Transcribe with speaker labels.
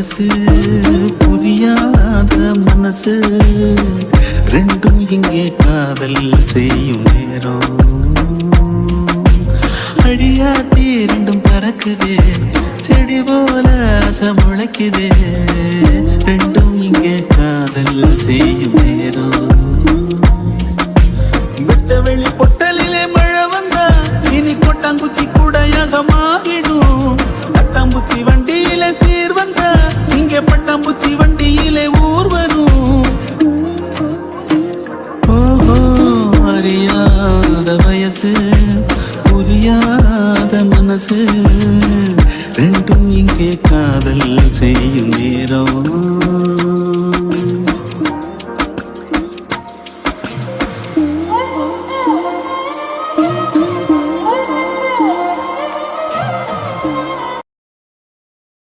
Speaker 1: வயசு புரியாத மனசு ரெண்டும் இங்கே காதல் செய்யும் நேரம் அடியாத்தி ரெண்டும் பறக்குதே செடி போல ஆசை முளைக்குதே ரெண்டும் இங்கே காதல் செய்யும் நேரம் வெட்ட வெளி பொட்டலிலே மழை வந்தா இனி கொட்டாங்குச்சி கூடையாக மாறிடும் பட்டாம்பூச்சி வண்டியிலே சீர் வந்தா இங்கே பட்டாம்பூச்சி வண்டியிலே ஊர் வரும் ஓஹோ அறியாத வயசு புரியாத மனசு ரெண்டும் இங்கே காதல் செய்யும் நேரம்